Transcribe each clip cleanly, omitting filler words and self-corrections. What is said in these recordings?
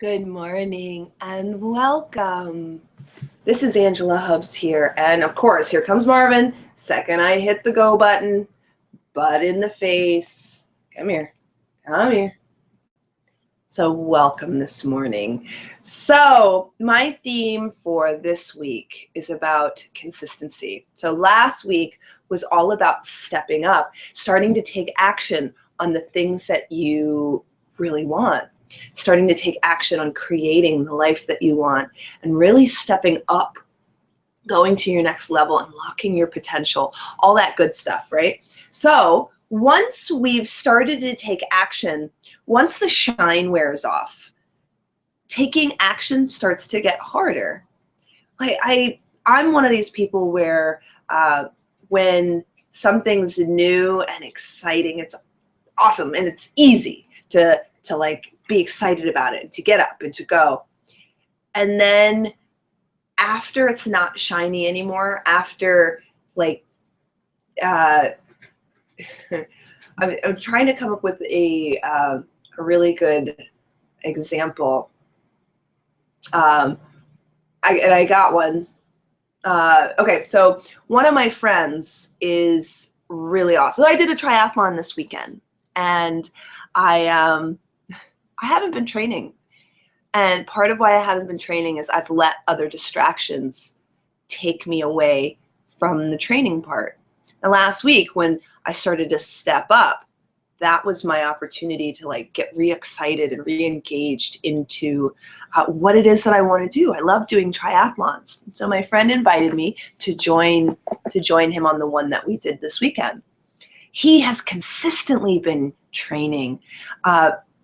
Good morning and welcome. This is Angela Hubbs here, and of course, here comes Marvin. Second I hit the go button, butt in the face. Come here, come here. So welcome this morning. So my theme for this week is about consistency. So last week was all about stepping up, starting to take action on the things that you really want, starting to take action on creating the life that you want, and really stepping up, going to your next level, unlocking your potential, all that good stuff, right? So once we've started to take action, once the shine wears off, taking action starts to get harder. I'm one of these people where when something's new and exciting, it's awesome and it's easy to like be excited about it and to get up and to go. And then after it's not shiny anymore, after like I'm trying to come up with a really good example. I got one. Okay, so one of my friends is really awesome. I did a triathlon this weekend, and I haven't been training. And part of why I haven't been training is I've let other distractions take me away from the training part. And last week when I started to step up, that was my opportunity to like get re-excited and re-engaged into what it is that I want to do. I love doing triathlons. So my friend invited me to join him on the one that we did this weekend. He has consistently been training.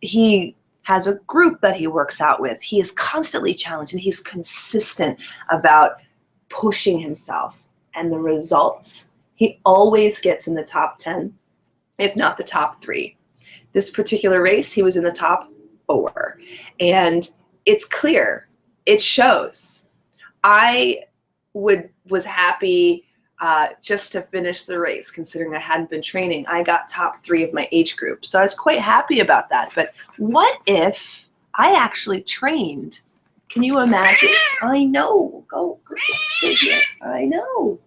He has a group that he works out with. He is constantly challenged and he's consistent about pushing himself. And the results, he always gets in the top 10, if not the top 3. This particular race, he was in the top 4. And it's clear, it shows. I was happy just to finish the race, considering I hadn't been training. I got top 3 of my age group. So I was quite happy about that. But what if I actually trained? Can you imagine? I know. Go sit here. I know.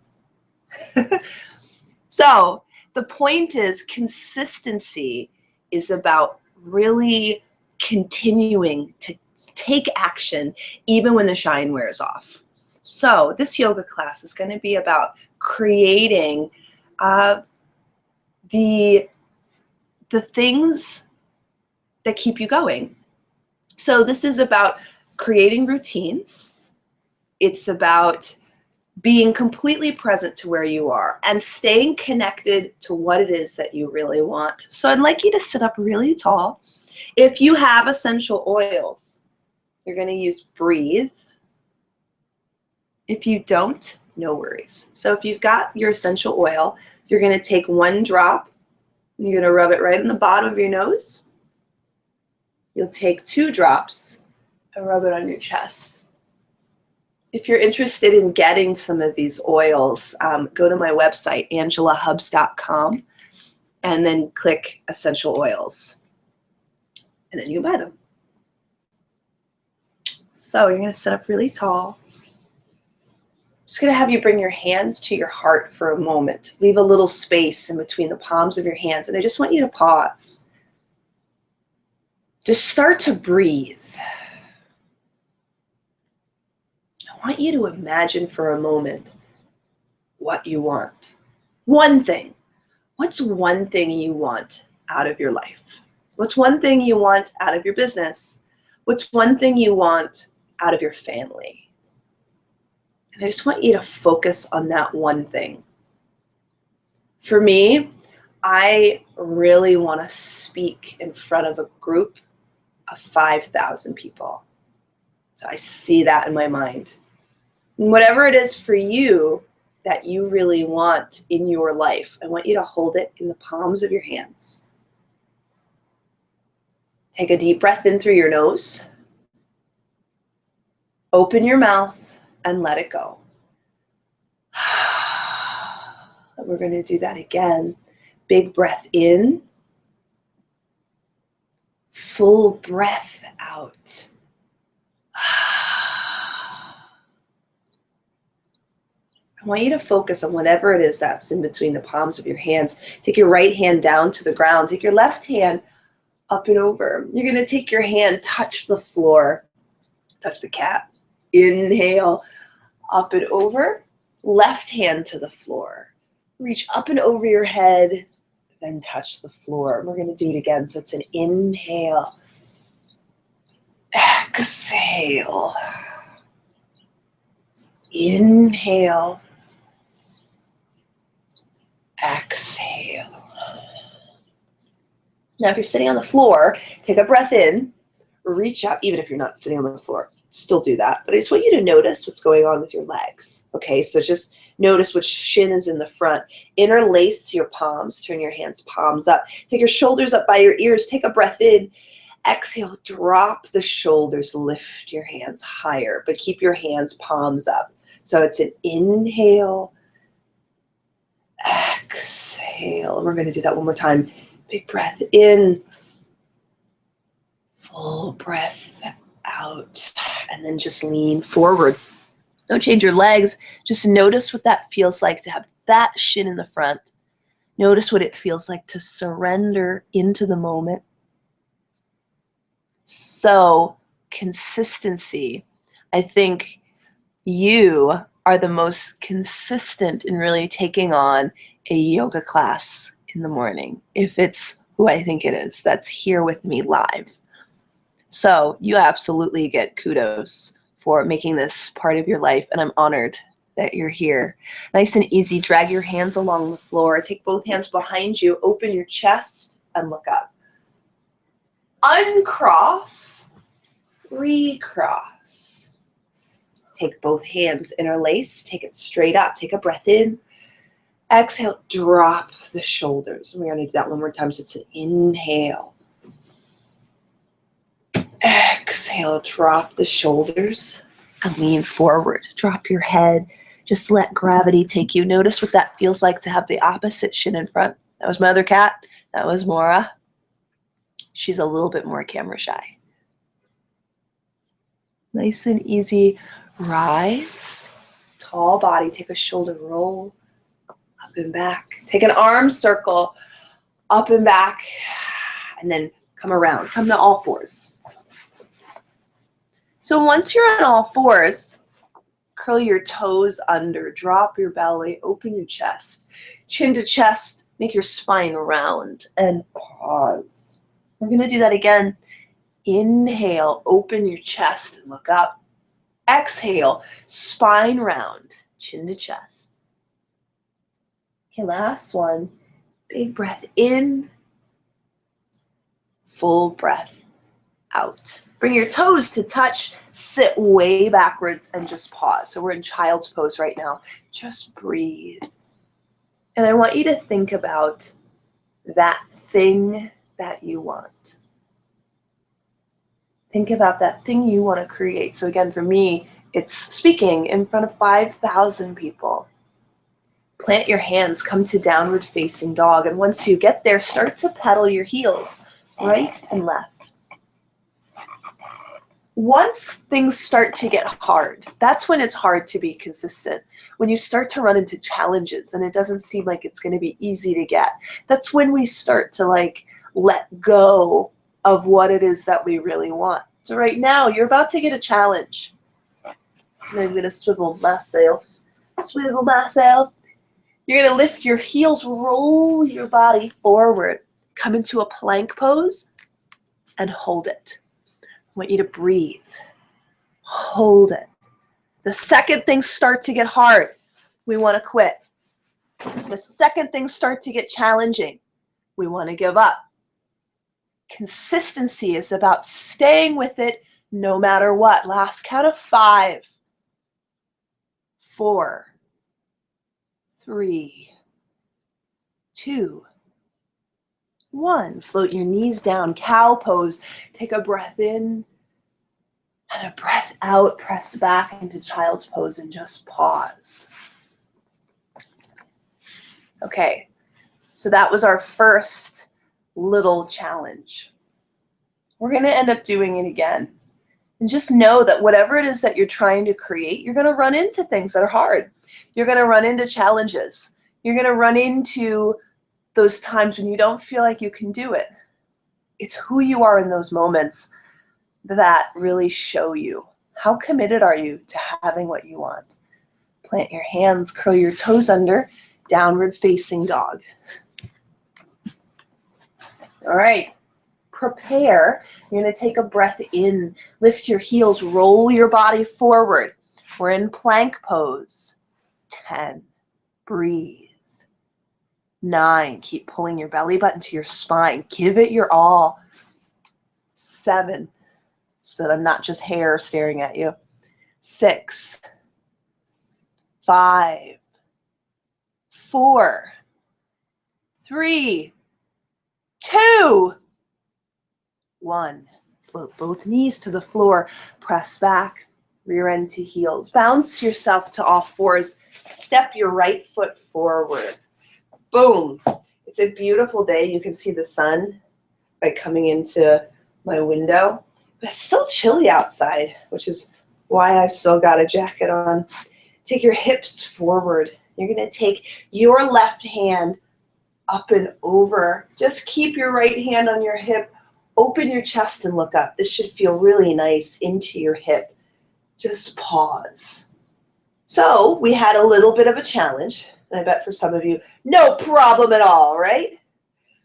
So the point is, consistency is about really continuing to take action even when the shine wears off. So this yoga class is going to be about creating the things that keep you going. So this is about creating routines. It's about being completely present to where you are and staying connected to what it is that you really want. So I'd like you to sit up really tall. If you have essential oils, you're going to use Breathe. If you don't, no worries. So if you've got your essential oil, you're going to take 1 drop and you're going to rub it right on the bottom of your nose. You'll take 2 drops and rub it on your chest. If you're interested in getting some of these oils, go to my website, angelahubbs.com, and then click Essential Oils. And then you can buy them. So you're going to sit up really tall. Just going to have you bring your hands to your heart for a moment. Leave a little space in between the palms of your hands. And I just want you to pause. Just start to breathe. I want you to imagine for a moment what you want. One thing. What's one thing you want out of your life? What's one thing you want out of your business? What's one thing you want out of your family? And I just want you to focus on that one thing. For me, I really want to speak in front of a group of 5,000 people. So I see that in my mind. And whatever it is for you that you really want in your life, I want you to hold it in the palms of your hands. Take a deep breath in through your nose. Open your mouth and let it go. We're going to do that again. Big breath in. Full breath out. want you to focus on whatever it is that's in between the palms of your hands. Take your right hand down to the ground. Take your left hand up and over. You're going to take your hand, touch the floor, touch the cat. Inhale, up and over. Left hand to the floor. Reach up and over your head, then touch the floor. We're going to do it again. So it's an inhale, exhale, inhale, exhale. Now, if you're sitting on the floor, take a breath in, reach up, even if you're not sitting on the floor, still do that. But I just want you to notice what's going on with your legs. Okay, so just notice which shin is in the front. Interlace your palms, turn your hands palms up. Take your shoulders up by your ears, take a breath in. Exhale, drop the shoulders, lift your hands higher, but keep your hands palms up. So it's an inhale, exhale. We're going to do that one more time. Big breath in, full breath out, and then just lean forward. Don't change your legs. Just notice what that feels like to have that shin in the front. Notice what it feels like to surrender into the moment. So, consistency. I think you are the most consistent in really taking on a yoga class in the morning, if it's who I think it is that's here with me live. So you absolutely get kudos for making this part of your life, and I'm honored that you're here. Nice and easy, drag your hands along the floor, take both hands behind you, open your chest, and look up. Uncross, recross. Take both hands, interlace, take it straight up, take a breath in. Exhale, drop the shoulders. We're going to do that one more time. So it's an inhale. Exhale, drop the shoulders and lean forward. Drop your head. Just let gravity take you. Notice what that feels like to have the opposite shin in front. That was my other cat. That was Mora. She's a little bit more camera shy. Nice and easy. Rise. Tall body. Take a shoulder roll. Up and back. Take an arm circle. Up and back. And then come around. Come to all fours. So once you're on all fours, curl your toes under. Drop your belly. Open your chest. Chin to chest. Make your spine round. And pause. We're going to do that again. Inhale. Open your chest and look up. Exhale. Spine round. Chin to chest. Okay, last one. Big breath in. Full breath out. Bring your toes to touch. Sit way backwards and just pause. So we're in child's pose right now. Just breathe. And I want you to think about that thing that you want. Think about that thing you want to create. So again, for me, it's speaking in front of 5,000 people. Plant your hands, come to downward facing dog. And once you get there, start to pedal your heels, right and left. Once things start to get hard, that's when it's hard to be consistent. When you start to run into challenges and it doesn't seem like it's going to be easy to get, that's when we start to let go of what it is that we really want. So right now, you're about to get a challenge. And I'm going to swivel myself. Swivel myself. You're going to lift your heels, roll your body forward, come into a plank pose, and hold it. I want you to breathe. Hold it. The second things start to get hard, we want to quit. The second things start to get challenging, we want to give up. Consistency is about staying with it no matter what. Last count of 5, 4, 3, 2, 1. Float your knees down, cow pose. Take a breath in and a breath out. Press back into child's pose and just pause. Okay, so that was our first little challenge. We're going to end up doing it again. And just know that whatever it is that you're trying to create, you're going to run into things that are hard. You're going to run into challenges. You're going to run into those times when you don't feel like you can do it. It's who you are in those moments that really show you how committed are you to having what you want. Plant your hands, curl your toes under, downward facing dog. All right, prepare. You're going to take a breath in, lift your heels, roll your body forward. We're in plank pose. 10, breathe. 9, keep pulling your belly button to your spine. Give it your all. 7, so that I'm not just hair staring at you. 6, 5, 4, 3, 2, 1. Float both knees to the floor. Press back, rear end to heels. Bounce yourself to all fours. Step your right foot forward. Boom. It's a beautiful day. You can see the sun by coming into my window. But it's still chilly outside, which is why I've still got a jacket on. Take your hips forward. You're going to take your left hand up and over. Just keep your right hand on your hip. Open your chest and look up. This should feel really nice into your hip. Just pause. So we had a little bit of a challenge. And I bet for some of you, no problem at all, right?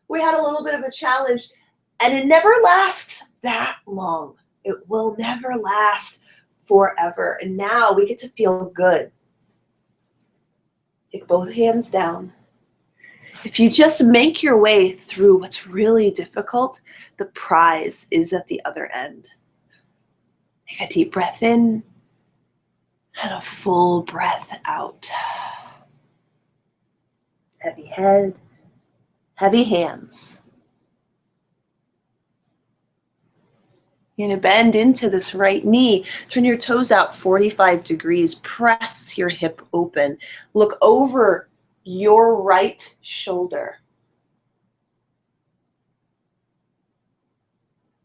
We had a little bit of a challenge, and it never lasts that long. It will never last forever. And now we get to feel good. Take both hands down. If you just make your way through what's really difficult, the prize is at the other end. Take a deep breath in and a full breath out. Heavy head, heavy hands. You're going to bend into this right knee. Turn your toes out 45 degrees. Press your hip open. Look over your right shoulder.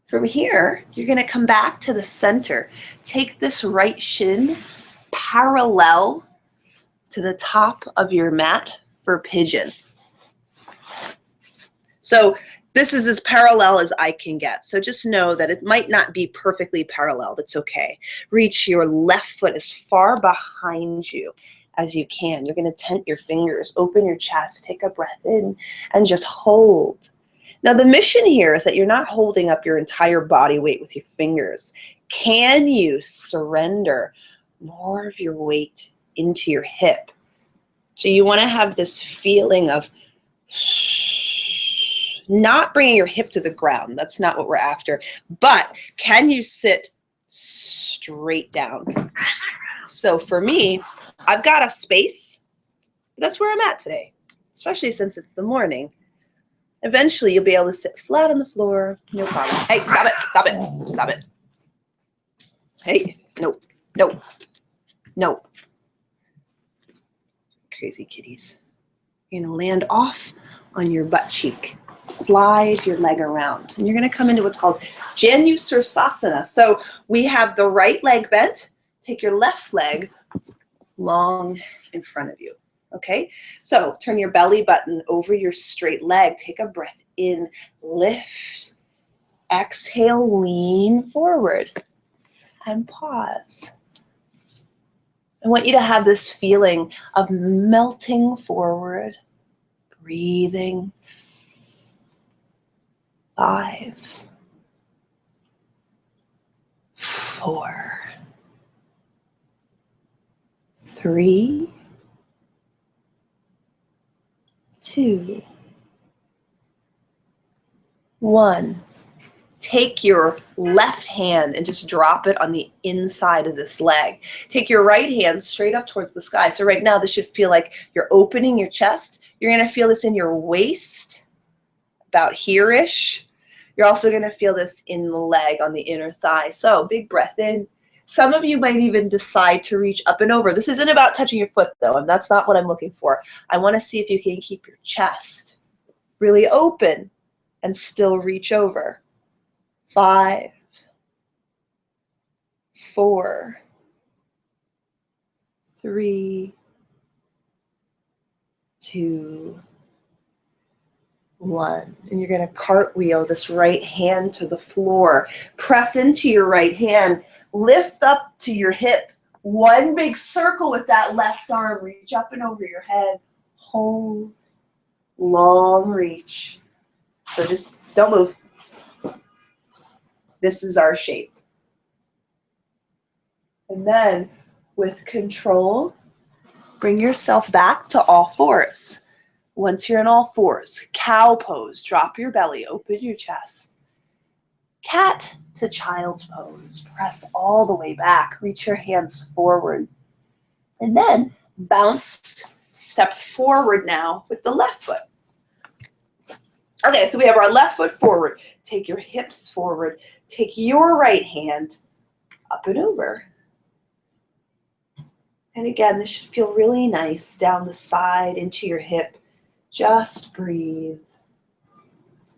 From here, you're going to come back to the center. Take this right shin parallel to the top of your mat for pigeon. So this is as parallel as I can get. So just know that it might not be perfectly parallel. That's okay. Reach your left foot as far behind you as you can. You're going to tent your fingers, open your chest, take a breath in, and just hold. Now the mission here is that you're not holding up your entire body weight with your fingers. Can you surrender more of your weight into your hip? So you want to have this feeling of not bringing your hip to the ground. That's not what we're after. But can you sit straight down? So for me, I've got a space. That's where I'm at today, especially since it's the morning. Eventually, you'll be able to sit flat on the floor. No problem. Hey, stop it. Stop it. Stop it. Hey, no, no, no. Crazy kitties. You're going to land off on your butt cheek. Slide your leg around. And you're going to come into what's called Janu Sirsasana. So we have the right leg bent. Take your left leg long in front of you. Okay? So turn your belly button over your straight leg. Take a breath in. Lift. Exhale, lean forward. And pause. I want you to have this feeling of melting forward, breathing. 5, 4, 3, 2, 1. Take your left hand and just drop it on the inside of this leg. Take your right hand straight up towards the sky. So right now this should feel like you're opening your chest. You're going to feel this in your waist, about here-ish. You're also going to feel this in the leg on the inner thigh. So big breath in. Some of you might even decide to reach up and over. This isn't about touching your foot though, and that's not what I'm looking for. I want to see if you can keep your chest really open and still reach over. 5, 4, 3, 2, 1. And you're going to cartwheel this right hand to the floor. Press into your right hand. Lift up to your hip. One big circle with that left arm. Reach up and over your head. Hold. Long reach. So just don't move. This is our shape. And then with control, bring yourself back to all fours. Once you're in all fours, cow pose, drop your belly, open your chest. Cat to child's pose, press all the way back, reach your hands forward. And then bounce, step forward now with the left foot. Okay, so we have our left foot forward. Take your hips forward. Take your right hand up and over. And again, this should feel really nice down the side into your hip. Just breathe.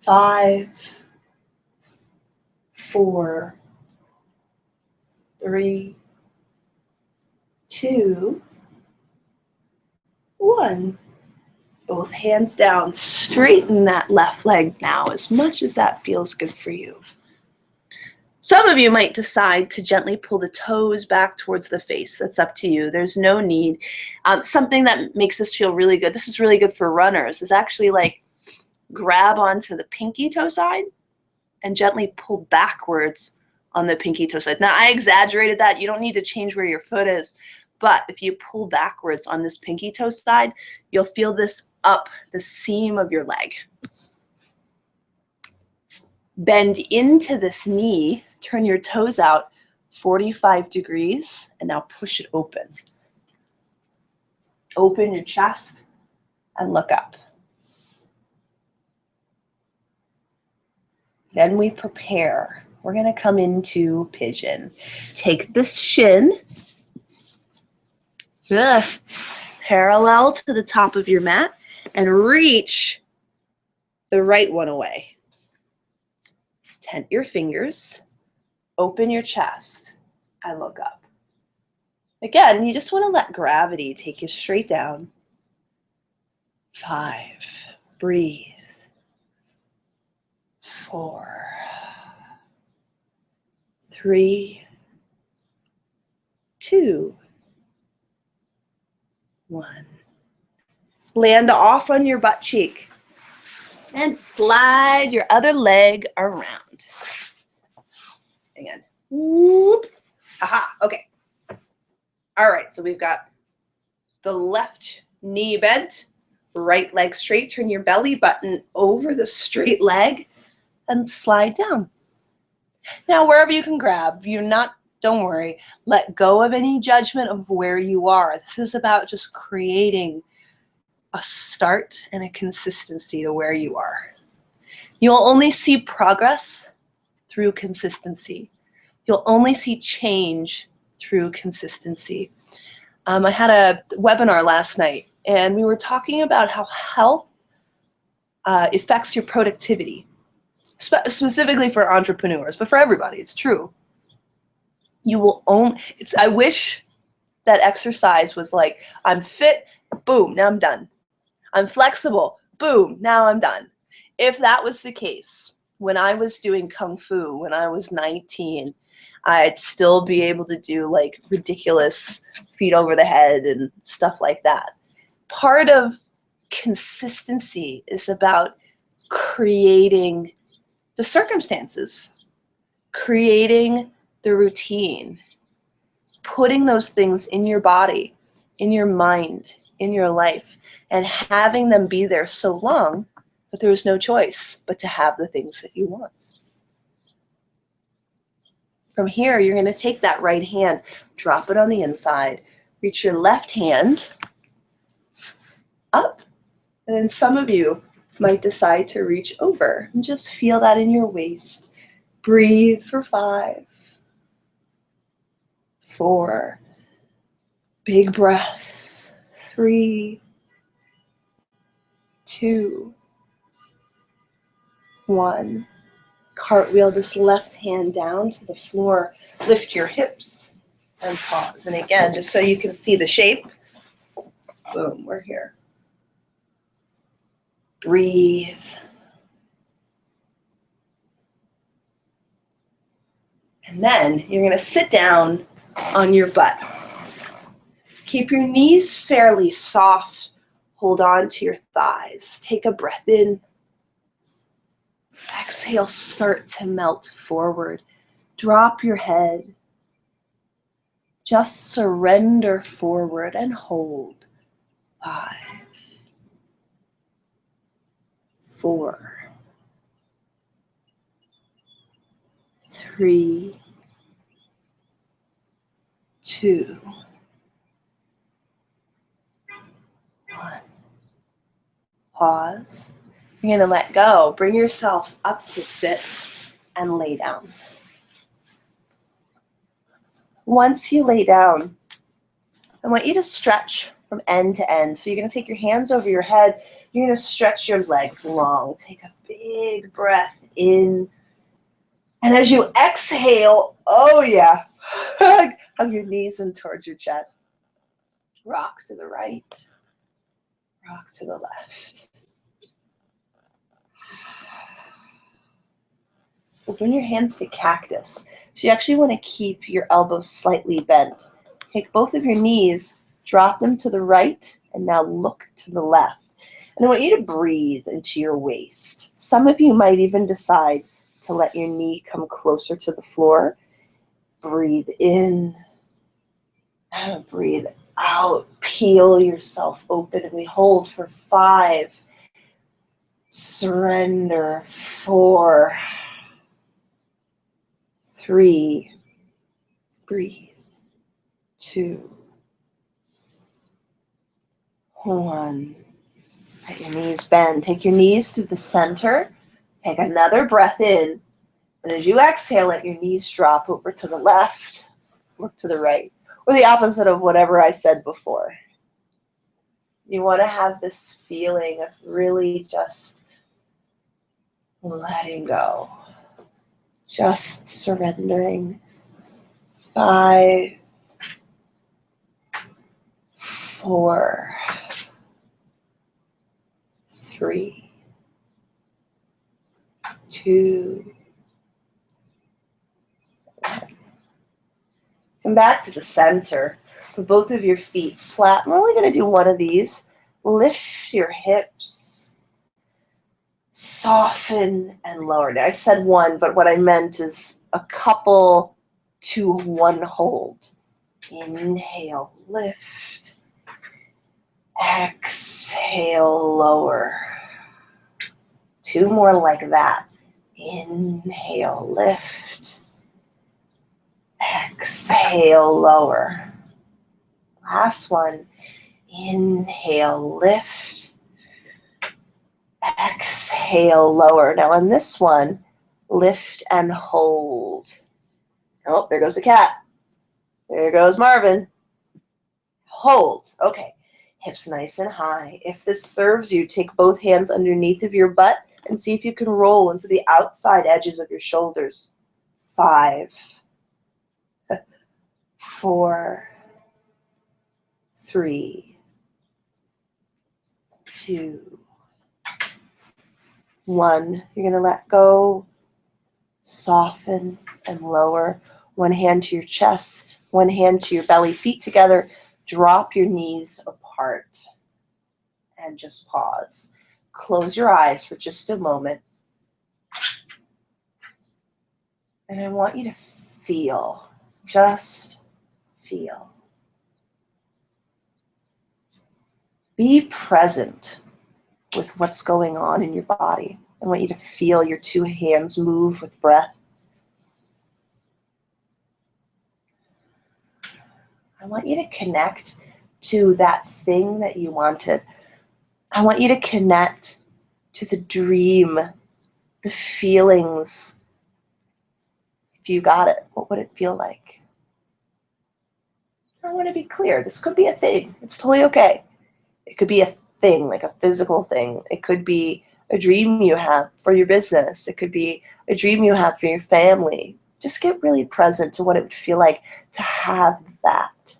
5, 4, 3, 2, 1. Both hands down. Straighten that left leg now as much as that feels good for you. Some of you might decide to gently pull the toes back towards the face. That's up to you. There's no need. Something that makes us feel really good, this is really good for runners, is actually like grab onto the pinky toe side and gently pull backwards on the pinky toe side. Now, I exaggerated that. You don't need to change where your foot is. But if you pull backwards on this pinky toe side, you'll feel this up the seam of your leg. Bend into this knee, turn your toes out 45 degrees, and now push it open. Open your chest and look up. Then we prepare. We're going to come into pigeon. Take this shin parallel to the top of your mat and reach the right one away. Tent your fingers, open your chest, and look up. Again, you just want to let gravity take you straight down. 5, breathe. 4, 3, 2, 1. Land off on your butt cheek and slide your other leg around. Again. Whoop. Aha. Okay. All right. So we've got the left knee bent, right leg straight. Turn your belly button over the straight leg and slide down. Now, wherever you can grab, don't worry. Let go of any judgment of where you are. This is about just creating a start and a consistency to where you are. You'll only see progress through consistency. You'll only see change through consistency. I had a webinar last night, and we were talking about how health affects your productivity, specifically for entrepreneurs, but for everybody, it's true. I wish that exercise was like, I'm fit, boom, now I'm done. I'm flexible, boom, now I'm done. If that was the case, when I was doing Kung Fu, when I was 19, I'd still be able to do like ridiculous feet over the head and stuff like that. Part of consistency is about creating the circumstances, creating the routine, putting those things in your body, in your mind, in your life, and having them be there so long that there is no choice but to have the things that you want. From here, you're going to take that right hand, drop it on the inside, reach your left hand up, and then some of you might decide to reach over and just feel that in your waist. Breathe for 5, 4, big breaths, 3, 2, 1. cartwheel this left hand down to the floor. Lift your hips and pause. And again, just so you can see the shape. Boom, we're here. Breathe. And then you're going to sit down on your butt. Keep your knees fairly soft. Hold on to your thighs. Take a breath in. Exhale, start to melt forward. Drop your head. Just surrender forward and hold. 5, 4, 3, 2, 1. Pause. You're going to let go. Bring yourself up to sit and lay down. Once you lay down, I want you to stretch from end to end. So you're going to take your hands over your head. You're going to stretch your legs long. Take a big breath in. And as you exhale, oh yeah, hug your knees in towards your chest. Rock to the right. Rock to the left. Open your hands to cactus. So you actually want to keep your elbows slightly bent. Take both of your knees, drop them to the right, and now look to the left. And I want you to breathe into your waist. Some of you might even decide to let your knee come closer to the floor. Breathe in and breathe out. Peel yourself open, and we hold for 5. Surrender. 4, 3, breathe. 2, 1. Let your knees bend. Take your knees through the center. Take another breath in. And as you exhale, let your knees drop over to the left, look to the right, or the opposite of whatever I said before. You want to have this feeling of really just letting go, just surrendering. 5, 4, 3, 2, 1. Come back to the center. Put both of your feet flat. We're only going to do one of these. Lift your hips. Soften and lower. Now, I said one, but what I meant is a couple to one hold. Inhale, lift. Exhale, lower. 2 more like that. Inhale, lift. Exhale, lower. Last one. Inhale, lift. Exhale, lower. Now on this one, lift and hold. Oh, there goes the cat. There goes Marvin. Hold. Okay. Hips nice and high. If this serves you, take both hands underneath of your butt and see if you can roll into the outside edges of your shoulders. 5, 4, 3, 2, 1. You're going to let go, soften, and lower. One hand to your chest, one hand to your belly, feet together. Drop your knees apart and just pause. Close your eyes for just a moment. And I want you to feel, just feel. Be present with what's going on in your body. I want you to feel your 2 hands move with breath. I want you to connect to that thing that you wanted. I want you to connect to the dream, the feelings. If you got it, what would it feel like? I want to be clear. This could be a thing. It's totally okay. It could be a thing, like a physical thing. It could be a dream you have for your business. It could be a dream you have for your family. Just get really present to what it would feel like to have that.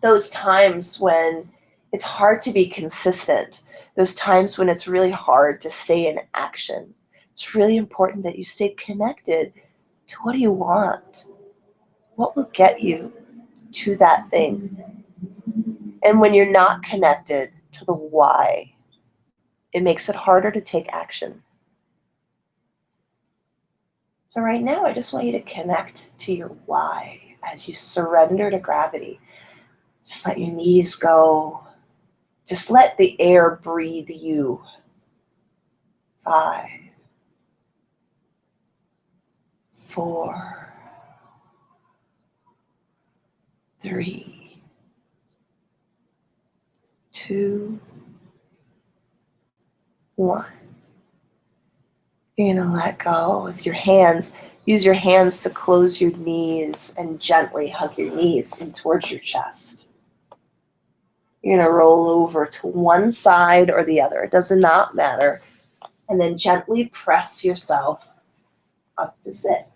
Those times when it's hard to be consistent, those times when it's really hard to stay in action, it's really important that you stay connected to what do you want? What will get you to that thing? And when you're not connected to the why, it makes it harder to take action. So right now, I just want you to connect to your why as you surrender to gravity. Just let your knees go. Just let the air breathe you. 5, 4, 3, 2, 1. You're going to let go with your hands. Use your hands to close your knees and gently hug your knees in towards your chest. You're going to roll over to one side or the other. It does not matter. And then gently press yourself up to sit.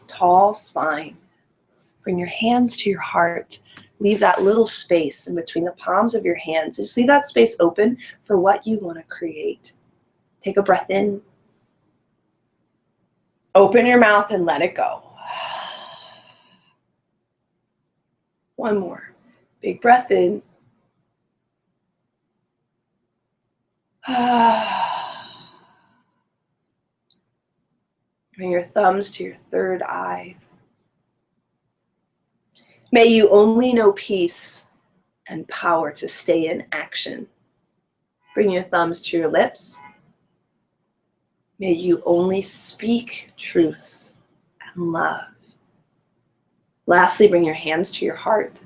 Tall spine. Bring your hands to your heart. Leave that little space in between the palms of your hands. Just leave that space open for what you want to create. Take a breath in. Open your mouth and let it go. One more. Big breath in. Bring your thumbs to your third eye. May you only know peace and power to stay in action. Bring your thumbs to your lips. May you only speak truth and love. Lastly, bring your hands to your heart.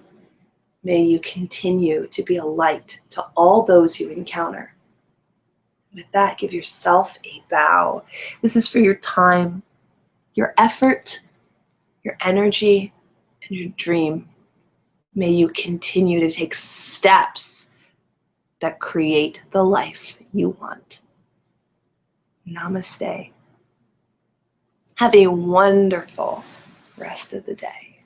May you continue to be a light to all those you encounter. With that, give yourself a bow. This is for your time, your effort, your energy, and your dream. May you continue to take steps that create the life you want. Namaste. Have a wonderful rest of the day.